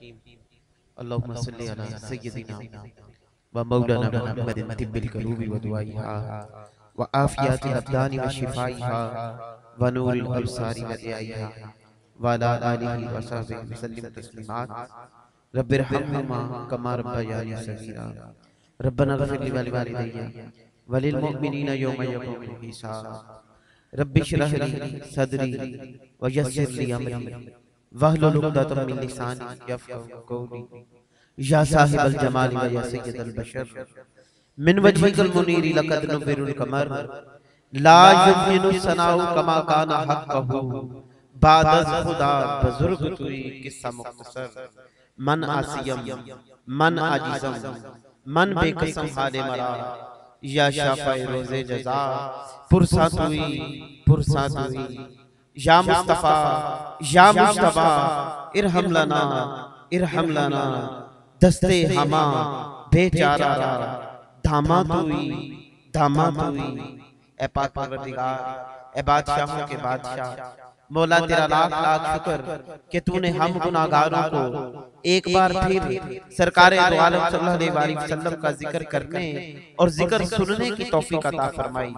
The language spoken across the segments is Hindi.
अल्लाहुम्मा सल्ली अला सय्यदिना व मौलाना मुहम्मदिन तिब्बिल क़ुलूबि व दुआइहा व आफियातिल अब्दानि व शिफाइहा व नूरिल अबसारि व दियाइहा व अला आलिहि व सहबिहि व सल्लिम तस्लीमात। रब्बिरहम्हुमा कमा रब्बयानी सगीरा। रब्बना इग़फिर ली व लिवालिदैया व लिल मुअमिनीना यौमा यक़ूमुल हिसाब। रब्बि इश्रह ली सदरी व यस्सिर ली अमरी वहलुल उक़दतम मिन लिसानी यफ़क़हू क़ौली। या साहिबल जमाली व या सय्यदल बशर मिन वजहिकल मुनीरी लक़द नुव्विरुल कमर ला युज़्हिनु सनाउ कमा काना हक़्क़हू बादज़ खुदा बुज़ुर्ग तुई किस्सा मुख्तसर। मन आसियम मन आजिज़म मन बेकसम हाले मरा या शाफ़ाए रोज़े जज़ा पुरसा तुई या मुस्तफ़ा या मुज्तबा इरहम लना दस्ते हमा बेचारा धामा तुई। ए पाक परवरदिगार, ए बादशाहों के बादशाह, मौला तेरा लाख लाख शुक्र कि तूने हम गुनाहगारों को एक बार फिर सरकारे दो आलम सल्लल्लाहु अलैहि वसल्लम का जिक्र करने और जिक्र सुनने की तौफीक अता फरमाई।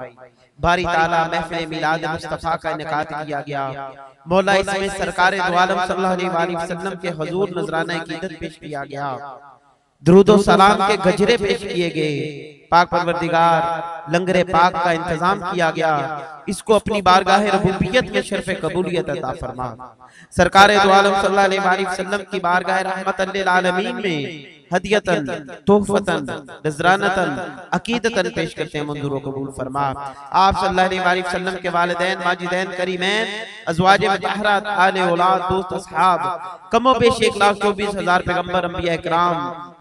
बारी ताला महफिल मिलाद मुस्तफा का इनेकाद किया गया। मौला इसमें सरकारे दो आलम सल्लल्लाहु अलैहि वसल्लम के हुजूर नजराना कीदत पेश किया गया, दुरूदो सलाम के गजरे पेश किए गए, पाक परवरदिगार लंगरे पाक का इंतजाम किया गया। इसको अपनी बारगाह रबूबियत में शर्फ कबूलियत अता फरमा। सरकारे दो आलम सल्लल्लाहु अलैहि वसल्लम की बारगाह रहमतन लिल आलमीन में हदियतन तोहफतन नजरानतन अकीदतन पेश करते हैं, मंजूर व कबूल फरमा। आप सल्लल्लाहु अलैहि वसल्लम के वालिदैन माजिदैन करीमैन अज़वाज मुतहहरात आले औलाद दोस्त असहाब कमो बेश 1,24,000 पैगंबर अंबिया इकराम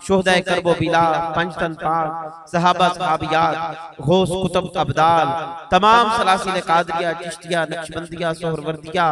शुहदाए करबो बिला पंचतन पाक सहाबा सहाबियात गौस कुतुब अब्दाल तमाम सलासिल कादरिया चिश्तिया नक्शबंदिया सोहरवर्दिया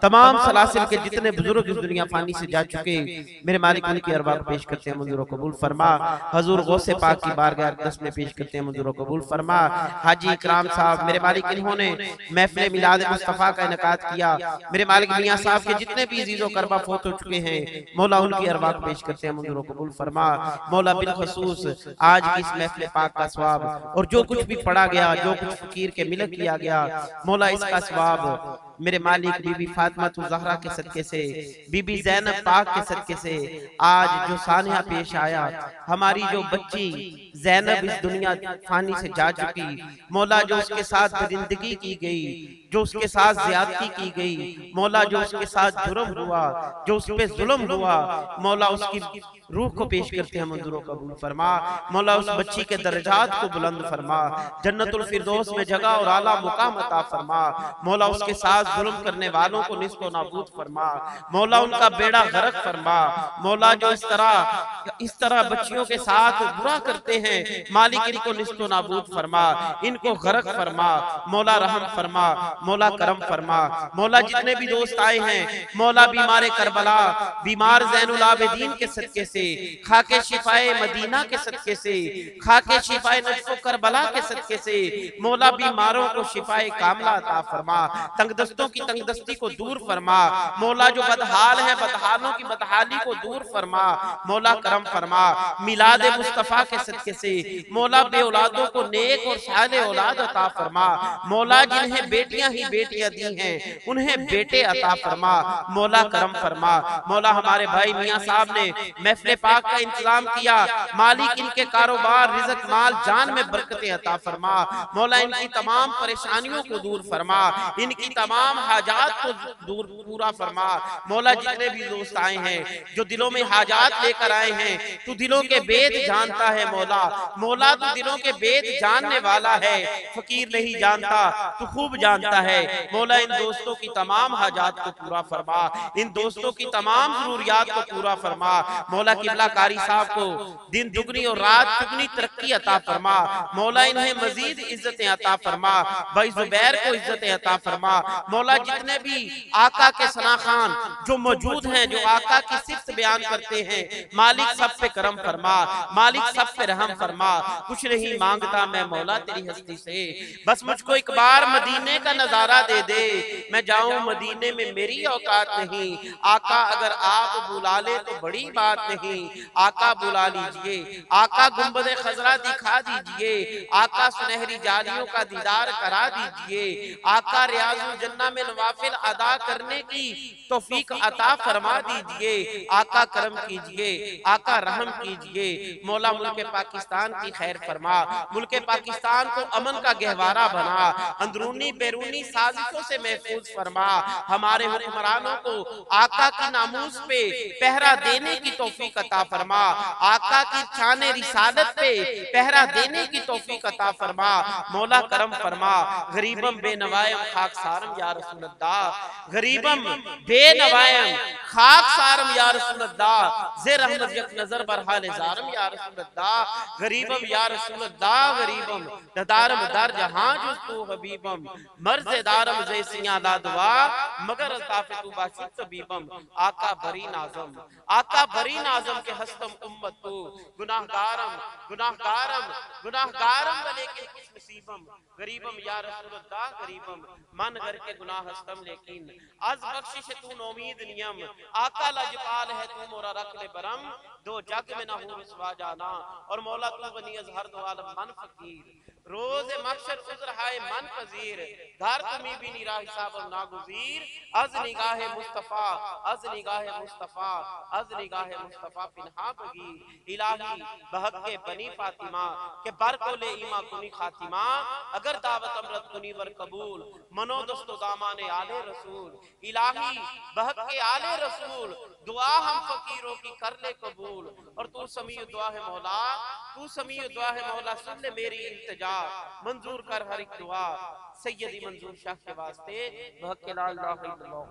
तमाम सलासिल के जितने बुजुर्ग इस दुनिया फानी से जा चुके मेरे मालिक उनकी अरवाह पेश करते हैं, मंजूर कबूल फरमा। हजूर गौसे पाक की बारगाह अक़दस में पेश करते हैं, मंजूर कबूल फरमा। हाजी इकराम साहब मेरे मालिक इन्होंने महफिल मिलाद मुस्तफा का इनेकाद किया। मेरे मालिक मियां साहब के जितने भी अजीज़ो करबा फौत हो चुके हैं, मौला उनकी अरवाह पेश करते हैं, मंजूर कबूल फरमा। मौला बिलखसूस आज की इस महफिल पाक का सवाब और जो कुछ भी पढ़ा गया, जो कुछ फकीर के मिलक किया गया, मौला इसका सवाब मेरे मालिक बीबी फातिमा ज़हरा के सदके से, बीबी ज़ैनब पाक के सदके से आज जो सानिया पेश आया, हमारी जो बच्ची ज़ैनब इस दुनिया फानी से जा चुकी, मौला जो उसके साथ जिंदगी की गई, जो उसके साथ ज्यादती की गई, मौला जो उसके साथ जुर्म हुआ, जो उस पे जुल्म हुआ, मौला उसकी रूह को पेश करते हैं, मंजूर कबूल फरमा। मौला उस बच्ची के दर्जात को बुलंद फरमा, जन्नतुल फिरदौस में जगह और आला मुकाम अता फरमा। मौला उसके साथ जुल्म करने वालों को निस्तो नाबूद फरमा, मौला उनका बेड़ा गर्क फरमा। मौला जो इस तरह बच्चियों के साथ बुरा करते हैं, मालिक इनको निस्तो नाबूद फरमा, इनको गर्क फरमा। मौला रहम फरमा, मौला करम फरमा। मौला जितने भी दोस्त आए हैं, मौला बीमार करबला, बीमार ज़ैनुल आबिदीन के सदके से, खाके शिफाए मदीना के सदके से, खाके शिफाए नज़्फ़ो करबला के सदके से, मौला बीमारों को शिफाए कामला अता फरमा, तंगदस्तों की तंगदस्ती को दूर फरमा। मौला जो बदहाल है, बदहालों की बदहाली को दूर फरमा, मौला करम फरमा। मिलाद मुस्तफा के सदके से मौला बे औलादों को नेक और साले औलाद अता फरमा। मौला जिन्हें बेटियां ही बेटियां दी हैं, उन्हें बेटे अता फरमा, मौला करम फरमा। मौला हमारे भाई मियां साहब ने महफिल पाक का इंतजाम किया, मालिक इनके कारोबार रिज़्क़ माल जान में बरकतें अता फरमा। मौला इनकी तमाम परेशानियों को दूर फरमा, इनकी तमाम हाजात को दूर पूरा फरमा। मौला जितने भी दोस्त आए हैं, जो दिलों में हाजात लेकर आए हैं, तू दिलों के भेद जानता है मौला। मौला तू दिलों के भेद जानने वाला है, फकीर नहीं जानता, तू खूब जानता है। मौला इन दोस्तों की तमाम हाजात को पूरा फरमा, इन दोस्तों की तमाम जरूरियात को पूरा फरमा। मौला किबला कारी साहब को दिन दुगनी और रात दुगनी तरक्की अता फरमा। मौला इन्हें मजीद इज्जतें अता फरमा, भाई जुबैर को इज्जतें अता फरमा। मौला जितने भी आका के सनाखान जो मौजूद हैं, जो आका की सिफ्त बयान करते हैं, मालिक सब पे करम फरमा, मालिक सब पे रहम फरमा। कुछ नहीं मांगता मैं मौला तेरी हस्ती से, बस मुझको एक बार मदीने का नजारा दे दे, मैं जाऊं मदीने में मेरी औकात नहीं। आका अगर आप बुला ले तो बड़ी बात नहीं, आका बुला लीजिए, आका गुंबद खजरा दिखा दीजिए, आका सुनहरी जालियों का दीदार करा दीजिए, आका रियाजुल जन्ना में नवाफिल अदा करने की तौफीक अता फरमा दीजिए। आका करम कीजिए, आका रहम कीजिए। मौला मुल्क पाकिस्तान की खैर फरमा, मुल्क पाकिस्तान को अमन का गहवारा बना, अंदरूनी बैरूनी साजिशों से महफूज फरमा। हमारे हुक्मरानों को आका की नामूस पे पहरा देने की तौफीक अता फरमा, आका की शाने रिसालत पे पहरा देने की तौफीक अता फरमा। मौला करम फरमा, गरीबम बेनवायम खाकसारम या रसूल अल्लाह, गरीबम बेनवायम खाकसारम या रसूल अल्लाह, ज़े रहमत यक नजर बरहाल ज़ारम या रसूल अल्लाह, गरीबम या रसूल अल्लाह, गरीबम ददारम दर जहां जुस्तु हबीबम, मर्ज़दारम जैसियां लादवा मगर अल्ताफ़ तू बाशित तबीबम। आका बरी नाज़म, आका बरी नाज़म के हस्तम उम्मत तू, गुनाहगारम गुनाहगारम गुनाहगारम लेकिन कुछ नसीबम, गरीबम या रसूल अल्लाह, गरीबम मन घर के गुनाह हस्तम लेकिन आज बख्शिश तू नौमीद नियम। आका लजपाल है तू मोरा रख ले बरम, दो जग में ना हो रुसवा जाना। और मौला तू बनी अज़हर दो आलम मन फकीर, रोज महशर उज़्र हाय मन पजीर, घर तुम्ही भी निरा हिसाब नागुजीर। अज निगाह मुस्तफा, अज निगाह मुस्तफा, अज निगाह मुस्तफा पिन्हा बगी, इलाही बहक के बनी फातिमा के बर को ले ईमा कुनी खातिमा। अगर दावत अमरत कुनी वर कबूल, मनो दोस्तो दामाने आले रसूल, इलाही बहक के आले रसूल, दुआ हम फकीरों की कर ले कबूल। और तू समीउ दुआ है मौला, तू समीउ दुआ है मौला, सुन ले मेरी इल्तिजा, मंजूर कर हर एक दुआ। सैयदी मंजूर शाह के वास्ते बहक के ला इलाहा इल्लल्लाह।